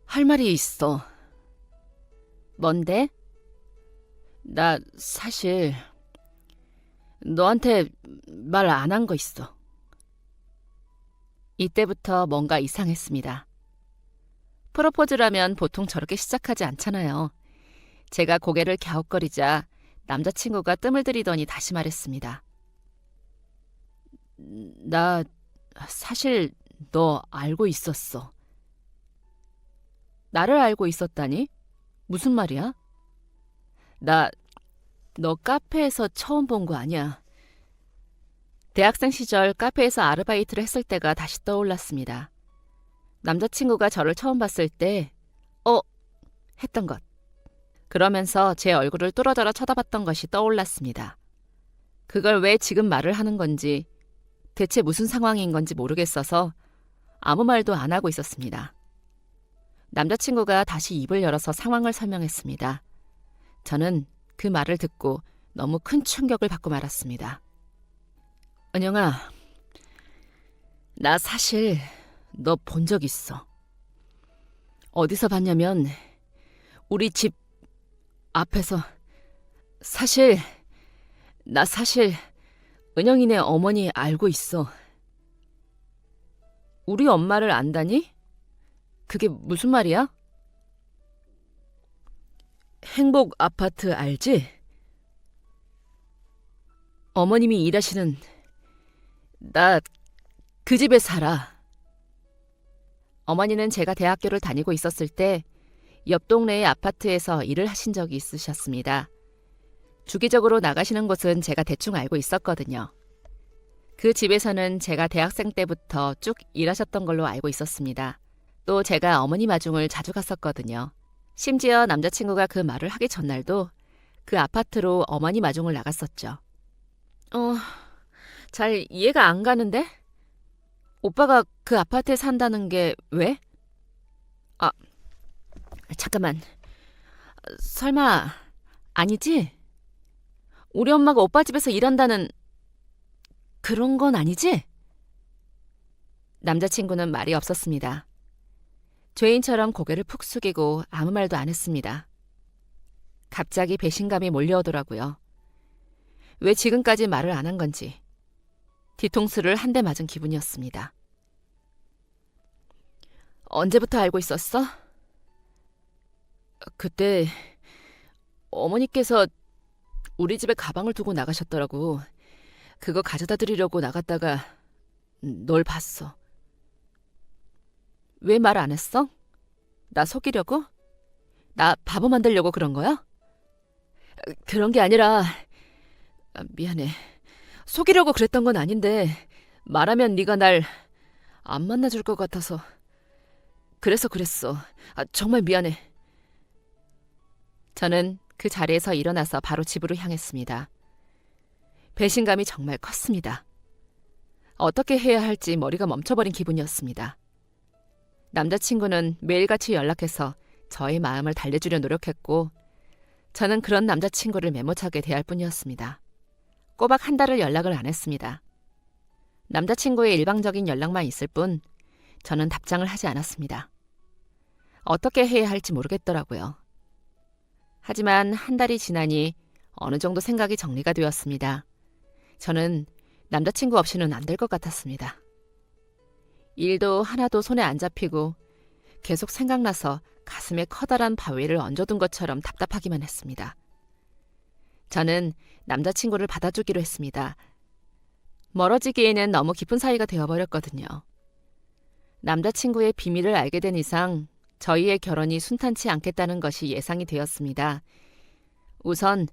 [SPEAKER 1] 할 말이 있어. 뭔데? 나 사실 너한테 말 안 한 거 있어. 이때부터 뭔가 이상했습니다. 프로포즈라면 보통 저렇게 시작하지 않잖아요. 제가 고개를 갸웃거리자 남자친구가 뜸을 들이더니 다시 말했습니다. 나 사실 너 알고 있었어. 나를 알고 있었다니? 무슨 말이야? 너 카페에서 처음 본 거 아니야. 대학생 시절 카페에서 아르바이트를 했을 때가 다시 떠올랐습니다. 남자친구가 저를 처음 봤을 때 했던 것. 그러면서 제 얼굴을 뚫어져라 쳐다봤던 것이 떠올랐습니다. 그걸 왜 지금 말을 하는 건지, 대체 무슨 상황인 건지 모르겠어서 아무 말도 안 하고 있었습니다. 남자친구가 다시 입을 열어서 상황을 설명했습니다. 저는 그 말을 듣고 너무 큰 충격을 받고 말았습니다. 은영아, 나 사실 너 본 적 있어. 어디서 봤냐면 우리 집 앞에서. 나 사실 은영이네 어머니 알고 있어. 우리 엄마를 안다니? 그게 무슨 말이야? 행복 아파트 알지? 어머님이 일하시는, 나 그 집에 살아. 어머니는 제가 대학교를 다니고 있었을 때 옆 동네의 아파트에서 일을 하신 적이 있으셨습니다. 주기적으로 나가시는 곳은 제가 대충 알고 있었거든요. 그 집에서는 제가 대학생 때부터 쭉 일하셨던 걸로 알고 있었습니다. 또 제가 어머니 마중을 자주 갔었거든요. 심지어 남자친구가 그 말을 하기 전날도 그 아파트로 어머니 마중을 나갔었죠. 잘 이해가 안 가는데? 오빠가 그 아파트에 산다는 게 왜? 잠깐만. 설마 아니지? 우리 엄마가 오빠 집에서 일한다는 그런 건 아니지? 남자친구는 말이 없었습니다. 죄인처럼 고개를 푹 숙이고 아무 말도 안 했습니다. 갑자기 배신감이 몰려오더라고요. 왜 지금까지 말을 안 한 건지. 뒤통수를 한 대 맞은 기분이었습니다. 언제부터 알고 있었어? 그때 어머니께서 우리 집에 가방을 두고 나가셨더라고. 그거 가져다 드리려고 나갔다가 널 봤어. 왜 말 안 했어? 나 속이려고? 나 바보 만들려고 그런 거야? 그런 게 아니라, 미안해. 속이려고 그랬던 건 아닌데 말하면 네가 날 안 만나줄 것 같아서 그래서 그랬어. 정말 미안해. 저는 그 자리에서 일어나서 바로 집으로 향했습니다. 배신감이 정말 컸습니다. 어떻게 해야 할지 머리가 멈춰버린 기분이었습니다. 남자친구는 매일같이 연락해서 저의 마음을 달래주려 노력했고 저는 그런 남자친구를 메모차게 대할 뿐이었습니다. 꼬박 한 달을 연락을 안 했습니다. 남자친구의 일방적인 연락만 있을 뿐 저는 답장을 하지 않았습니다. 어떻게 해야 할지 모르겠더라고요. 하지만 한 달이 지나니 어느 정도 생각이 정리가 되었습니다. 저는 남자친구 없이는 안 될 것 같았습니다. 일도 하나도 손에 안 잡히고 계속 생각나서 가슴에 커다란 바위를 얹어둔 것처럼 답답하기만 했습니다. 저는 남자친구를 받아주기로 했습니다. 멀어지기에는 너무 깊은 사이가 되어버렸거든요. 남자친구의 비밀을 알게 된 이상 저희의 결혼이 순탄치 않겠다는 것이 예상이 되었습니다. 우선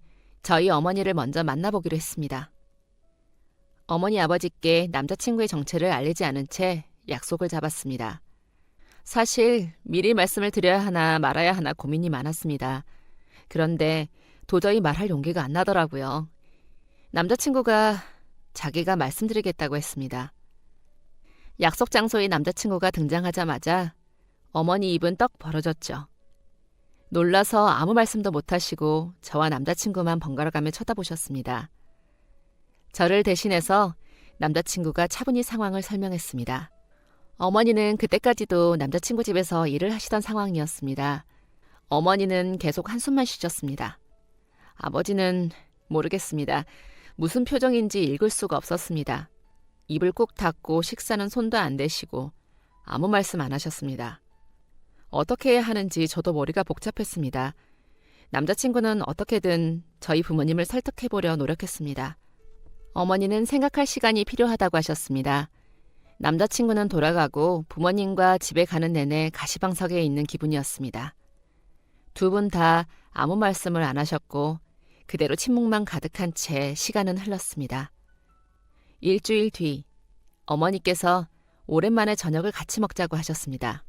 [SPEAKER 1] 저희 어머니를 먼저 만나보기로 했습니다. 어머니 아버지께 남자친구의 정체를 알리지 않은 채 약속을 잡았습니다. 사실 미리 말씀을 드려야 하나 말아야 하나 고민이 많았습니다. 그런데 도저히 말할 용기가 안 나더라고요. 남자친구가 자기가 말씀드리겠다고 했습니다. 약속 장소에 남자친구가 등장하자마자 어머니 입은 떡 벌어졌죠. 놀라서 아무 말씀도 못하시고 저와 남자친구만 번갈아가며 쳐다보셨습니다. 저를 대신해서 남자친구가 차분히 상황을 설명했습니다. 어머니는 그때까지도 남자친구 집에서 일을 하시던 상황이었습니다. 어머니는 계속 한숨만 쉬셨습니다. 아버지는 모르겠습니다. 무슨 표정인지 읽을 수가 없었습니다. 입을 꾹 닫고 식사는 손도 안 대시고 아무 말씀 안 하셨습니다. 어떻게 해야 하는지 저도 머리가 복잡했습니다. 남자친구는 어떻게든 저희 부모님을 설득해보려 노력했습니다. 어머니는 생각할 시간이 필요하다고 하셨습니다. 남자친구는 돌아가고 부모님과 집에 가는 내내 가시방석에 있는 기분이었습니다. 두 분 다 아무 말씀을 안 하셨고 그대로 침묵만 가득한 채 시간은 흘렀습니다. 일주일 뒤 어머니께서 오랜만에 저녁을 같이 먹자고 하셨습니다.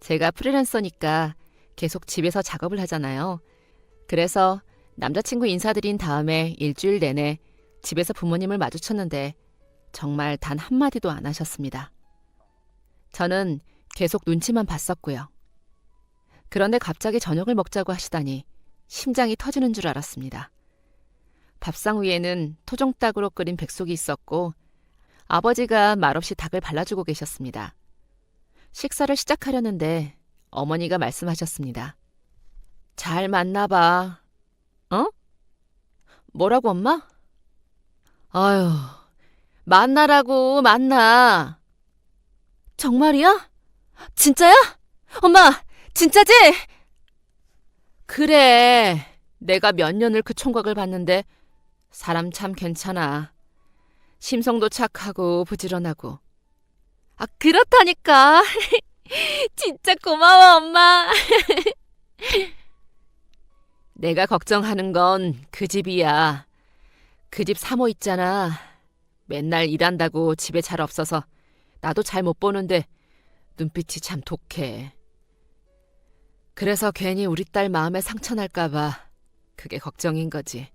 [SPEAKER 1] 제가 프리랜서니까 계속 집에서 작업을 하잖아요. 그래서 남자친구 인사드린 다음에 일주일 내내 집에서 부모님을 마주쳤는데 정말 단 한마디도 안 하셨습니다. 저는 계속 눈치만 봤었고요. 그런데 갑자기 저녁을 먹자고 하시다니 심장이 터지는 줄 알았습니다. 밥상 위에는 토종닭으로 끓인 백숙이 있었고 아버지가 말없이 닭을 발라주고 계셨습니다. 식사를 시작하려는데 어머니가 말씀하셨습니다. 잘 맞나 봐. 어? 뭐라고 엄마? 아유, 만나라고 만나. 정말이야? 진짜야? 엄마, 진짜지? 그래, 내가 몇 년을 그 총각을 봤는데 사람 참 괜찮아. 심성도 착하고 부지런하고. 아, 그렇다니까. 진짜 고마워, 엄마. 내가 걱정하는 건 그 집이야. 그 집 사모 있잖아. 맨날 일한다고 집에 잘 없어서 나도 잘 못 보는데 눈빛이 참 독해. 그래서 괜히 우리 딸 마음에 상처 날까 봐 그게 걱정인 거지.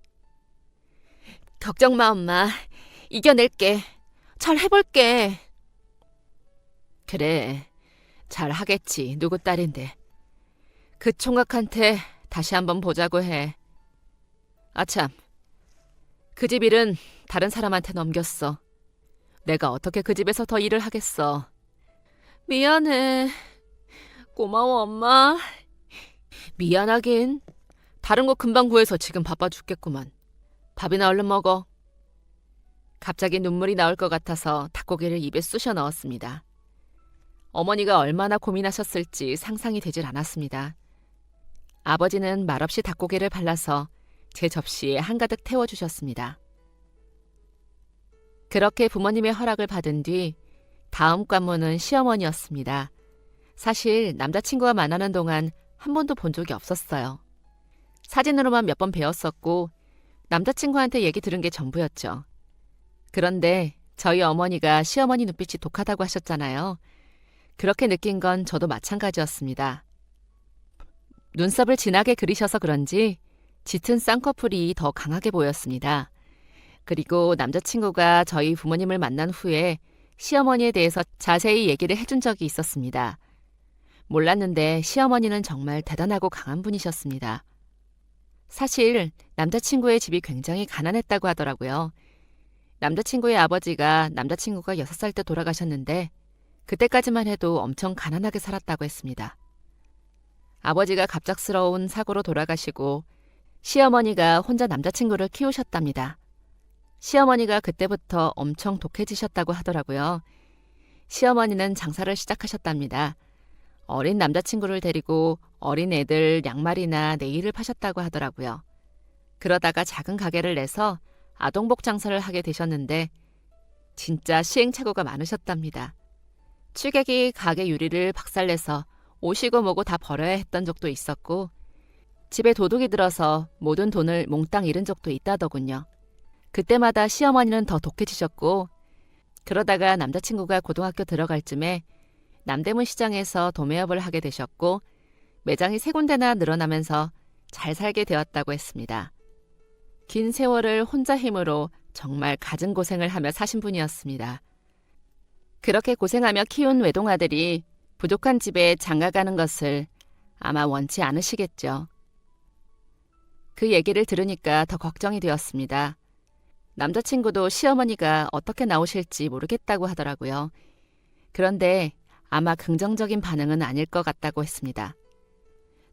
[SPEAKER 1] 걱정 마, 엄마. 이겨낼게. 잘 해볼게. 그래, 잘 하겠지. 누구 딸인데. 그 총각한테 다시 한번 보자고 해. 아참, 그 집 일은 다른 사람한테 넘겼어. 내가 어떻게 그 집에서 더 일을 하겠어. 미안해. 고마워, 엄마. 미안하긴. 다른 거 금방 구해서 지금 바빠 죽겠구만. 밥이나 얼른 먹어. 갑자기 눈물이 나올 것 같아서 닭고기를 입에 쑤셔 넣었습니다. 어머니가 얼마나 고민하셨을지 상상이 되질 않았습니다. 아버지는 말없이 닭고기를 발라서 제 접시에 한가득 태워주셨습니다. 그렇게 부모님의 허락을 받은 뒤 다음 관문은 시어머니였습니다. 사실 남자친구와 만나는 동안 한 번도 본 적이 없었어요. 사진으로만 몇 번 뵈었었고 남자친구한테 얘기 들은 게 전부였죠. 그런데 저희 어머니가 시어머니 눈빛이 독하다고 하셨잖아요. 그렇게 느낀 건 저도 마찬가지였습니다. 눈썹을 진하게 그리셔서 그런지 짙은 쌍꺼풀이 더 강하게 보였습니다. 그리고 남자친구가 저희 부모님을 만난 후에 시어머니에 대해서 자세히 얘기를 해준 적이 있었습니다. 몰랐는데 시어머니는 정말 대단하고 강한 분이셨습니다. 사실 남자친구의 집이 굉장히 가난했다고 하더라고요. 남자친구의 아버지가 남자친구가 6살 때 돌아가셨는데 그때까지만 해도 엄청 가난하게 살았다고 했습니다. 아버지가 갑작스러운 사고로 돌아가시고 시어머니가 혼자 남자친구를 키우셨답니다. 시어머니가 그때부터 엄청 독해지셨다고 하더라고요. 시어머니는 장사를 시작하셨답니다. 어린 남자친구를 데리고 어린 애들 양말이나 네일을 파셨다고 하더라고요. 그러다가 작은 가게를 내서 아동복 장사를 하게 되셨는데 진짜 시행착오가 많으셨답니다. 취객이 가게 유리를 박살내서 옷이고 뭐고 다 버려야 했던 적도 있었고 집에 도둑이 들어서 모든 돈을 몽땅 잃은 적도 있다더군요. 그때마다 시어머니는 더 독해지셨고 그러다가 남자친구가 고등학교 들어갈 쯤에 남대문 시장에서 도매업을 하게 되셨고 매장이 3군데나 늘어나면서 잘 살게 되었다고 했습니다. 긴 세월을 혼자 힘으로 정말 갖은 고생을 하며 사신 분이었습니다. 그렇게 고생하며 키운 외동아들이 부족한 집에 장가가는 것을 아마 원치 않으시겠죠. 그 얘기를 들으니까 더 걱정이 되었습니다. 남자친구도 시어머니가 어떻게 나오실지 모르겠다고 하더라고요. 그런데 아마 긍정적인 반응은 아닐 것 같다고 했습니다.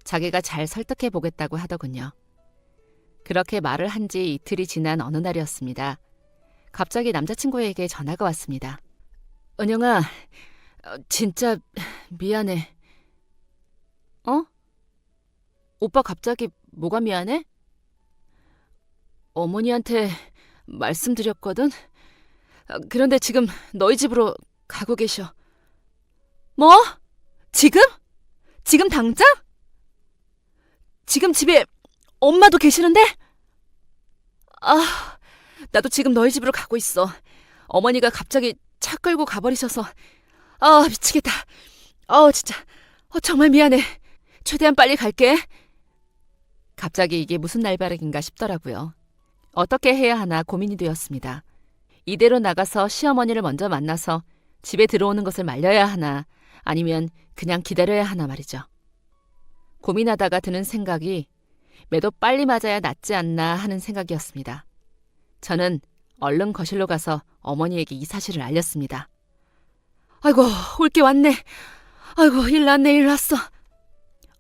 [SPEAKER 1] 자기가 잘 설득해 보겠다고 하더군요. 그렇게 말을 한 지 이틀이 지난 어느 날이었습니다. 갑자기 남자친구에게 전화가 왔습니다. 은영아, 진짜 미안해. 어? 오빠 갑자기 뭐가 미안해? 어머니한테 말씀드렸거든. 그런데 지금 너희 집으로 가고 계셔. 뭐? 지금? 지금 당장? 지금 집에 엄마도 계시는데? 아, 나도 지금 너희 집으로 가고 있어. 어머니가 갑자기 차 끌고 가버리셔서 미치겠다. 진짜.
[SPEAKER 2] 정말 미안해. 최대한 빨리 갈게.
[SPEAKER 1] 갑자기 이게 무슨 날벼락인가 싶더라고요. 어떻게 해야 하나 고민이 되었습니다. 이대로 나가서 시어머니를 먼저 만나서 집에 들어오는 것을 말려야 하나 아니면 그냥 기다려야 하나 말이죠. 고민하다가 드는 생각이 매도 빨리 맞아야 낫지 않나 하는 생각이었습니다. 저는 얼른 거실로 가서 어머니에게 이 사실을 알렸습니다.
[SPEAKER 2] 아이고, 올 게 왔네. 아이고, 일 났네, 일 났어.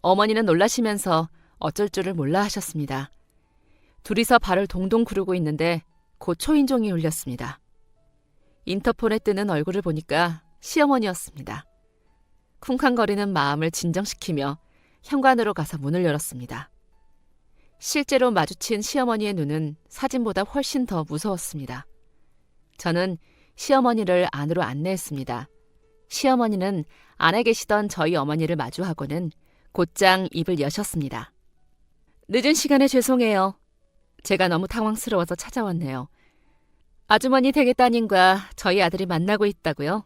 [SPEAKER 1] 어머니는 놀라시면서 어쩔 줄을 몰라 하셨습니다. 둘이서 발을 동동 구르고 있는데 곧 초인종이 울렸습니다. 인터폰에 뜨는 얼굴을 보니까 시어머니였습니다. 쿵쾅거리는 마음을 진정시키며 현관으로 가서 문을 열었습니다. 실제로 마주친 시어머니의 눈은 사진보다 훨씬 더 무서웠습니다. 저는 시어머니를 안으로 안내했습니다. 시어머니는 안에 계시던 저희 어머니를 마주하고는 곧장 입을 여셨습니다. 늦은 시간에 죄송해요. 제가 너무 당황스러워서 찾아왔네요. 아주머니 댁의 따님과 저희 아들이 만나고 있다고요?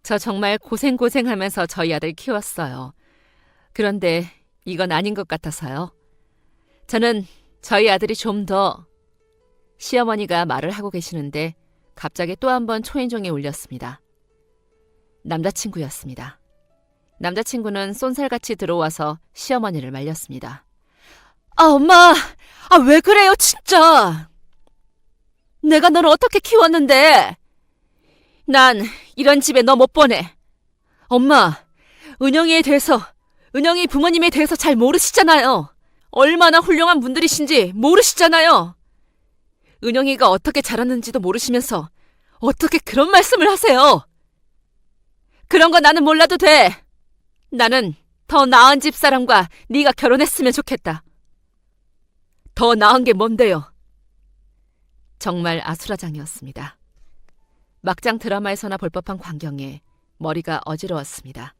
[SPEAKER 1] 저 정말 고생하면서 저희 아들 키웠어요. 그런데 이건 아닌 것 같아서요. 저는 저희 아들이 좀 더... 시어머니가 말을 하고 계시는데 갑자기 또 한 번 초인종이 울렸습니다. 남자친구였습니다. 남자친구는 쏜살같이 들어와서 시어머니를 말렸습니다.
[SPEAKER 2] 엄마! 왜 그래요, 진짜! 내가 너를 어떻게 키웠는데? 난 이런 집에 너 못 보내. 엄마, 은영이 부모님에 대해서 잘 모르시잖아요. 얼마나 훌륭한 분들이신지 모르시잖아요. 은영이가 어떻게 자랐는지도 모르시면서 어떻게 그런 말씀을 하세요? 그런 거 나는 몰라도 돼. 나는 더 나은 집사람과 네가 결혼했으면 좋겠다. 더 나은 게 뭔데요?
[SPEAKER 1] 정말 아수라장이었습니다. 막장 드라마에서나 볼 법한 광경에 머리가 어지러웠습니다.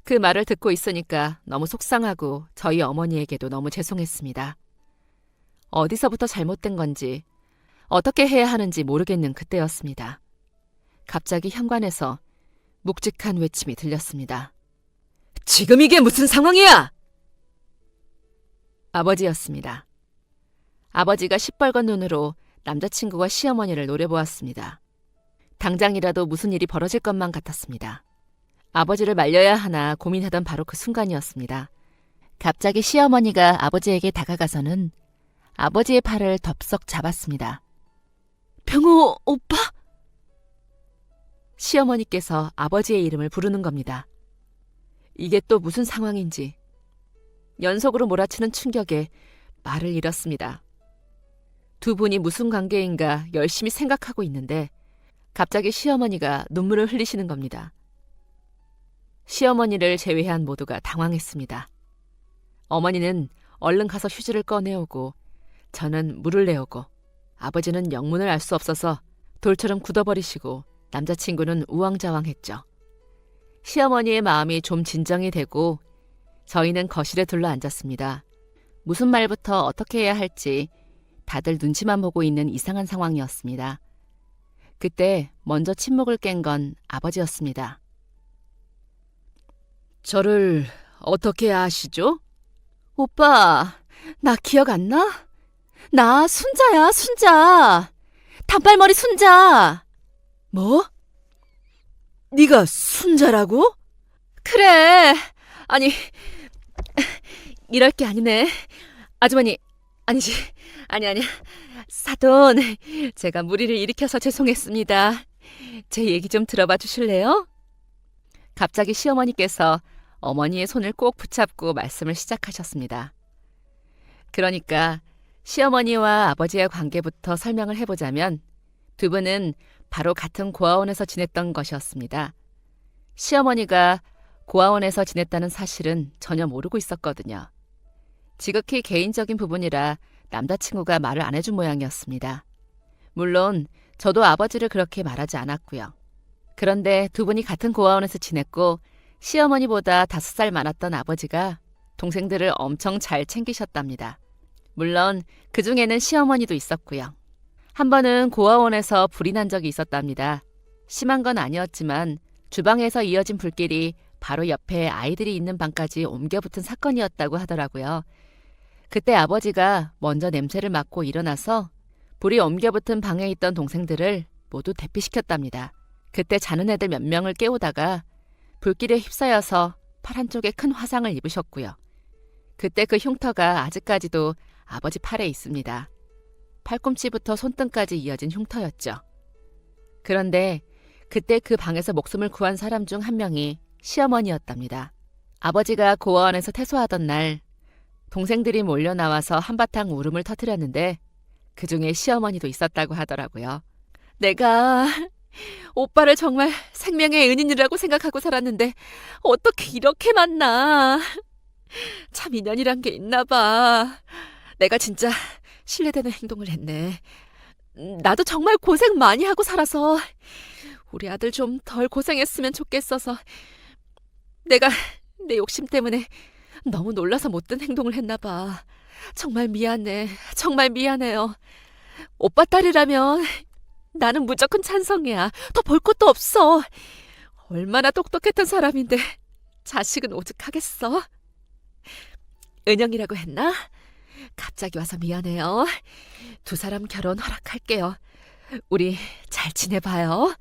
[SPEAKER 1] 그 말을 듣고 있으니까 너무 속상하고 저희 어머니에게도 너무 죄송했습니다. 어디서부터 잘못된 건지 어떻게 해야 하는지 모르겠는 그때였습니다. 갑자기 현관에서 묵직한 외침이 들렸습니다.
[SPEAKER 2] 지금 이게 무슨 상황이야?
[SPEAKER 1] 아버지였습니다. 아버지가 시뻘건 눈으로 남자친구와 시어머니를 노려보았습니다. 당장이라도 무슨 일이 벌어질 것만 같았습니다. 아버지를 말려야 하나 고민하던 바로 그 순간이었습니다. 갑자기 시어머니가 아버지에게 다가가서는 아버지의 팔을 덥석 잡았습니다.
[SPEAKER 2] 병호 오빠?
[SPEAKER 1] 시어머니께서 아버지의 이름을 부르는 겁니다. 이게 또 무슨 상황인지 연속으로 몰아치는 충격에 말을 잃었습니다. 두 분이 무슨 관계인가 열심히 생각하고 있는데 갑자기 시어머니가 눈물을 흘리시는 겁니다. 시어머니를 제외한 모두가 당황했습니다. 어머니는 얼른 가서 휴지를 꺼내오고 저는 물을 내오고 아버지는 영문을 알 수 없어서 돌처럼 굳어버리시고 남자친구는 우왕좌왕했죠. 시어머니의 마음이 좀 진정이 되고 저희는 거실에 둘러앉았습니다. 무슨 말부터 어떻게 해야 할지 다들 눈치만 보고 있는 이상한 상황이었습니다. 그때 먼저 침묵을 깬 건 아버지였습니다.
[SPEAKER 2] 저를 어떻게 아시죠?
[SPEAKER 1] 오빠, 나 기억 안 나? 나 순자야, 순자. 단발머리 순자.
[SPEAKER 2] 뭐? 네가 순자라고?
[SPEAKER 1] 그래. 아니, 이럴 게 아니네. 아주머니, 아니지. 아니야. 사돈, 제가 무리를 일으켜서 죄송했습니다. 제 얘기 좀 들어봐 주실래요? 갑자기 시어머니께서 어머니의 손을 꼭 붙잡고 말씀을 시작하셨습니다. 그러니까 시어머니와 아버지의 관계부터 설명을 해보자면 두 분은 바로 같은 고아원에서 지냈던 것이었습니다. 시어머니가 고아원에서 지냈다는 사실은 전혀 모르고 있었거든요. 지극히 개인적인 부분이라 남자친구가 말을 안 해준 모양이었습니다. 물론 저도 아버지를 그렇게 말하지 않았고요. 그런데 두 분이 같은 고아원에서 지냈고 시어머니보다 5살 많았던 아버지가 동생들을 엄청 잘 챙기셨답니다. 물론 그중에는 시어머니도 있었고요. 한 번은 고아원에서 불이 난 적이 있었답니다. 심한 건 아니었지만 주방에서 이어진 불길이 바로 옆에 아이들이 있는 방까지 옮겨 붙은 사건이었다고 하더라고요. 그때 아버지가 먼저 냄새를 맡고 일어나서 불이 옮겨 붙은 방에 있던 동생들을 모두 대피시켰답니다. 그때 자는 애들 몇 명을 깨우다가 불길에 휩싸여서 팔 한쪽에 큰 화상을 입으셨고요. 그때 그 흉터가 아직까지도 아버지 팔에 있습니다. 팔꿈치부터 손등까지 이어진 흉터였죠. 그런데 그때 그 방에서 목숨을 구한 사람 중 한 명이 시어머니였답니다. 아버지가 고아원에서 퇴소하던 날 동생들이 몰려 나와서 한바탕 울음을 터뜨렸는데 그중에 시어머니도 있었다고 하더라고요. 내가 오빠를 정말 생명의 은인이라고 생각하고 살았는데 어떻게 이렇게 만나. 참 인연이란 게 있나 봐. 내가 진짜 신뢰되는 행동을 했네. 나도 정말 고생 많이 하고 살아서 우리 아들 좀 덜 고생했으면 좋겠어서 내가 내 욕심 때문에 너무 놀라서 못된 행동을 했나 봐. 정말 미안해. 정말 미안해요. 오빠 딸이라면 나는 무조건 찬성이야. 더 볼 것도 없어. 얼마나 똑똑했던 사람인데 자식은 오죽하겠어. 은영이라고 했나? 갑자기 와서 미안해요. 두 사람 결혼 허락할게요. 우리 잘 지내봐요.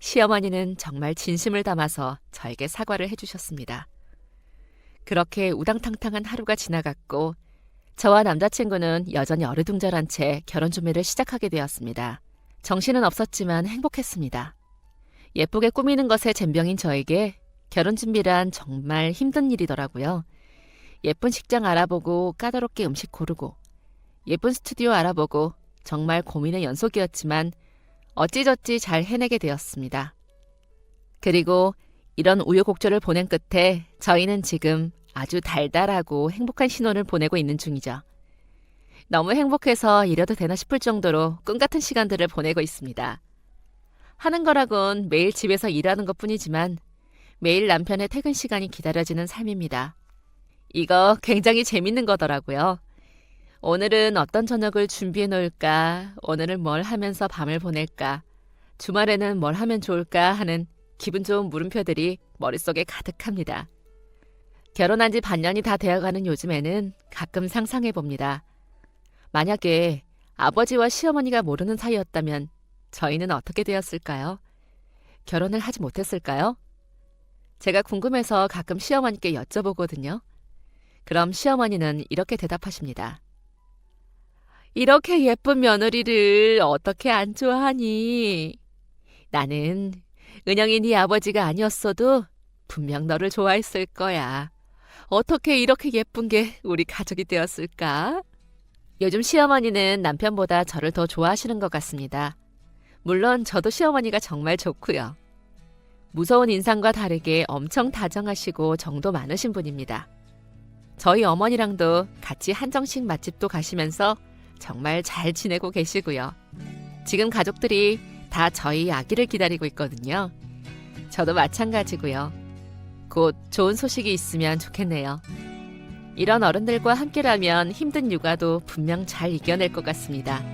[SPEAKER 1] 시어머니는 정말 진심을 담아서 저에게 사과를 해주셨습니다. 그렇게 우당탕탕한 하루가 지나갔고 저와 남자친구는 여전히 어리둥절한 채 결혼 준비를 시작하게 되었습니다. 정신은 없었지만 행복했습니다. 예쁘게 꾸미는 것에 젬병인 저에게 결혼 준비란 정말 힘든 일이더라고요. 예쁜 식장 알아보고 까다롭게 음식 고르고 예쁜 스튜디오 알아보고 정말 고민의 연속이었지만 어찌저찌 잘 해내게 되었습니다. 그리고 이런 우여곡절을 보낸 끝에 저희는 지금 아주 달달하고 행복한 신혼을 보내고 있는 중이죠. 너무 행복해서 이래도 되나 싶을 정도로 꿈같은 시간들을 보내고 있습니다. 하는 거라곤 매일 집에서 일하는 것뿐이지만 매일 남편의 퇴근 시간이 기다려지는 삶입니다. 이거 굉장히 재밌는 거더라고요. 오늘은 어떤 저녁을 준비해 놓을까, 오늘은 뭘 하면서 밤을 보낼까, 주말에는 뭘 하면 좋을까 하는 기분 좋은 물음표들이 머릿속에 가득합니다. 결혼한 지 반년이 다 되어가는 요즘에는 가끔 상상해 봅니다. 만약에 아버지와 시어머니가 모르는 사이였다면 저희는 어떻게 되었을까요? 결혼을 하지 못했을까요? 제가 궁금해서 가끔 시어머니께 여쭤보거든요. 그럼 시어머니는 이렇게 대답하십니다. 이렇게 예쁜 며느리를 어떻게 안 좋아하니? 나는 은영이 네 아버지가 아니었어도 분명 너를 좋아했을 거야. 어떻게 이렇게 예쁜 게 우리 가족이 되었을까? 요즘 시어머니는 남편보다 저를 더 좋아하시는 것 같습니다. 물론 저도 시어머니가 정말 좋고요. 무서운 인상과 다르게 엄청 다정하시고 정도 많으신 분입니다. 저희 어머니랑도 같이 한정식 맛집도 가시면서 정말 잘 지내고 계시고요. 지금 가족들이 다 저희 아기를 기다리고 있거든요. 저도 마찬가지고요. 곧 좋은 소식이 있으면 좋겠네요. 이런 어른들과 함께라면 힘든 육아도 분명 잘 이겨낼 것 같습니다.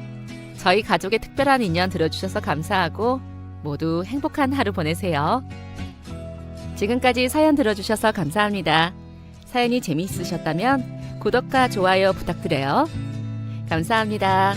[SPEAKER 1] 저희 가족의 특별한 인연 들어주셔서 감사하고 모두 행복한 하루 보내세요. 지금까지 사연 들어주셔서 감사합니다. 사연이 재미있으셨다면 구독과 좋아요 부탁드려요. 감사합니다.